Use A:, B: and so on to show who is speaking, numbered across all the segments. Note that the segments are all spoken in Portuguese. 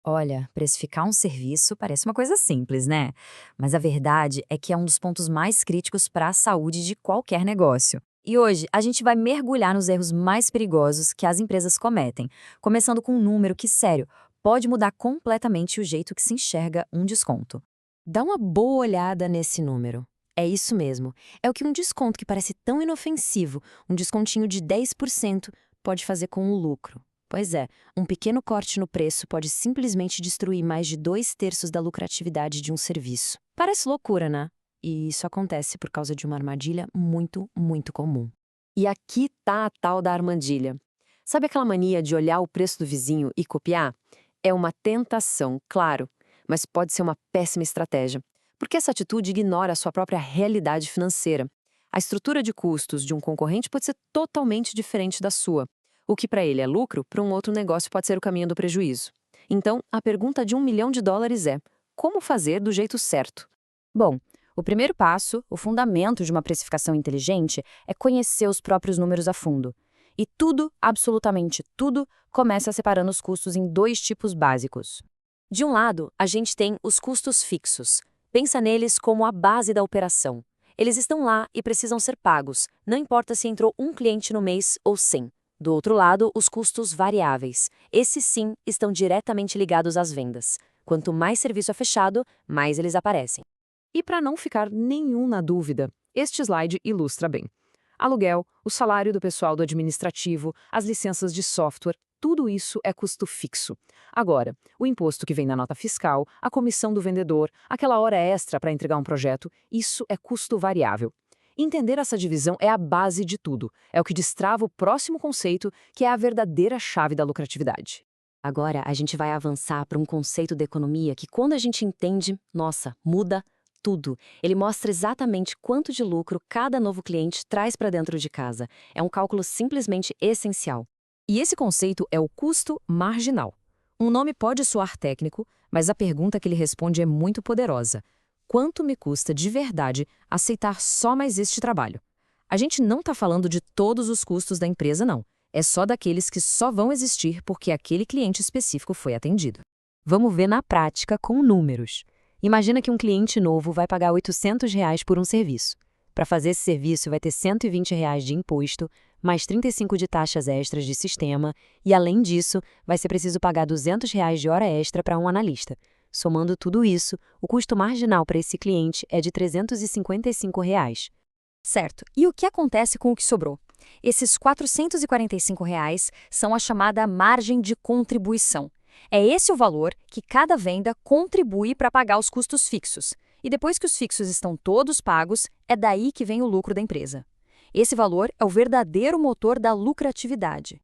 A: Olha, precificar um serviço parece uma coisa simples, né? Mas a verdade é que é um dos pontos mais críticos para a saúde de qualquer negócio. E hoje a gente vai mergulhar nos erros mais perigosos que as empresas cometem, começando com um número que, sério, pode mudar completamente o jeito que se enxerga um desconto.
B: Dá uma boa olhada nesse número. É isso mesmo. É o que um desconto que parece tão inofensivo, um descontinho de 10%, pode fazer com o lucro. Pois é, um pequeno corte no preço pode simplesmente destruir mais de 2/3 da lucratividade de um serviço. Parece loucura, né? E isso acontece por causa de uma armadilha muito, muito comum. E aqui tá a tal da armadilha. Sabe aquela mania de olhar o preço do vizinho e copiar? É uma tentação, claro, mas pode ser uma péssima estratégia, porque essa atitude ignora a sua própria realidade financeira. A estrutura de custos de um concorrente pode ser totalmente diferente da sua. O que para ele é lucro, para um outro negócio pode ser o caminho do prejuízo. Então, a pergunta de US$ 1 milhão é: como fazer do jeito certo?
A: Bom, o primeiro passo, o fundamento de uma precificação inteligente, é conhecer os próprios números a fundo. E tudo, absolutamente tudo, começa separando os custos em dois tipos básicos. De um lado, a gente tem os custos fixos. Pensa neles como a base da operação. Eles estão lá e precisam ser pagos, não importa se entrou um cliente no mês ou 100. Do outro lado, os custos variáveis. Esses sim estão diretamente ligados às vendas. Quanto mais serviço é fechado, mais eles aparecem.
B: E para não ficar nenhum na dúvida, este slide ilustra bem. Aluguel, o salário do pessoal do administrativo, as licenças de software, tudo isso é custo fixo. Agora, o imposto que vem na nota fiscal, a comissão do vendedor, aquela hora extra para entregar um projeto, isso é custo variável. Entender essa divisão é a base de tudo. É o que destrava o próximo conceito, que é a verdadeira chave da lucratividade. Agora, a gente vai avançar para um conceito da economia que, quando a gente entende, nossa, muda tudo. Ele mostra exatamente quanto de lucro cada novo cliente traz para dentro de casa. É um cálculo simplesmente essencial. E esse conceito é o custo marginal. Um nome pode soar técnico, mas a pergunta que ele responde é muito poderosa. Quanto me custa de verdade aceitar só mais este trabalho? A gente não está falando de todos os custos da empresa, não. É só daqueles que só vão existir porque aquele cliente específico foi atendido. Vamos ver na prática com números. Imagina que um cliente novo vai pagar R$ 800 por um serviço. Para fazer esse serviço, vai ter R$ 120 de imposto, mais 35 de taxas extras de sistema, e além disso, vai ser preciso pagar R$ 200 de hora extra para um analista. Somando tudo isso, o custo marginal para esse cliente é de R$ 355. Certo. E o que acontece com o que sobrou? Esses R$ 445 são a chamada margem de contribuição. É esse o valor que cada venda contribui para pagar os custos fixos. E depois que os fixos estão todos pagos, é daí que vem o lucro da empresa. Esse valor é o verdadeiro motor da lucratividade.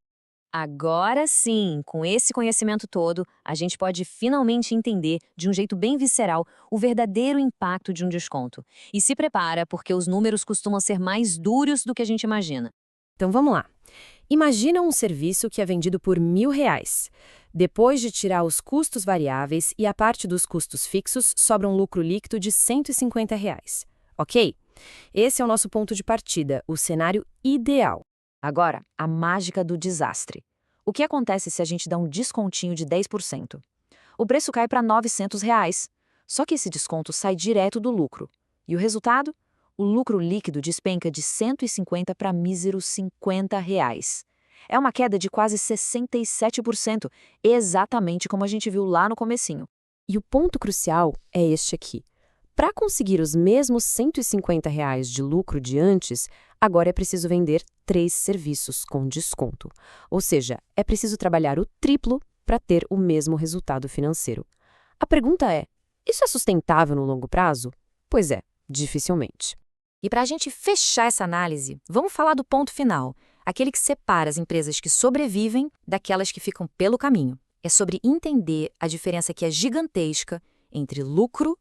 B: Agora sim, com esse conhecimento todo, a gente pode finalmente entender, de um jeito bem visceral, o verdadeiro impacto de um desconto. E se prepara, porque os números costumam ser mais duros do que a gente imagina. Então vamos lá. Imagina um serviço que é vendido por R$ 1.000. Depois de tirar os custos variáveis e a parte dos custos fixos, sobra um lucro líquido de R$ 150. Ok? Esse é o nosso ponto de partida, o cenário ideal. Agora, a mágica do desastre. O que acontece se a gente dá um descontinho de 10%? O preço cai para R$ 900. Só que esse desconto sai direto do lucro. E o resultado? O lucro líquido despenca de 150 para míseros R$ 50. É uma queda de quase 67%, exatamente como a gente viu lá no comecinho. E o ponto crucial é este aqui. Para conseguir os mesmos R$ 150 de lucro de antes, agora é preciso vender 3 serviços com desconto. Ou seja, é preciso trabalhar o triplo para ter o mesmo resultado financeiro. A pergunta é: isso é sustentável no longo prazo? Pois é, dificilmente. E para a gente fechar essa análise, vamos falar do ponto final, aquele que separa as empresas que sobrevivem daquelas que ficam pelo caminho. É sobre entender a diferença que é gigantesca entre lucro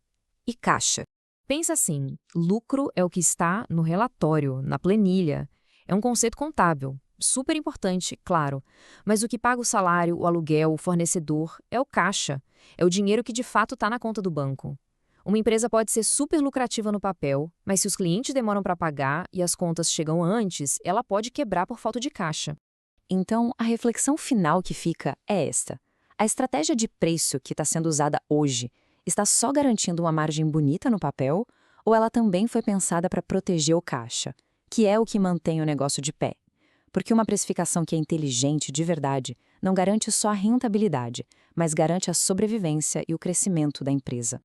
B: e caixa. Pensa assim, lucro é o que está no relatório, na planilha. É um conceito contábil, super importante, claro. Mas o que paga o salário, o aluguel, o fornecedor é o caixa. É o dinheiro que de fato está na conta do banco. Uma empresa pode ser super lucrativa no papel, mas se os clientes demoram para pagar e as contas chegam antes, ela pode quebrar por falta de caixa. Então, a reflexão final que fica é esta.
A: A estratégia de preço que está sendo usada hoje está só garantindo uma margem bonita no papel ou ela também foi pensada para proteger o caixa, que é o que mantém o negócio de pé? Porque uma precificação que é inteligente de verdade não garante só a rentabilidade, mas garante a sobrevivência e o crescimento da empresa.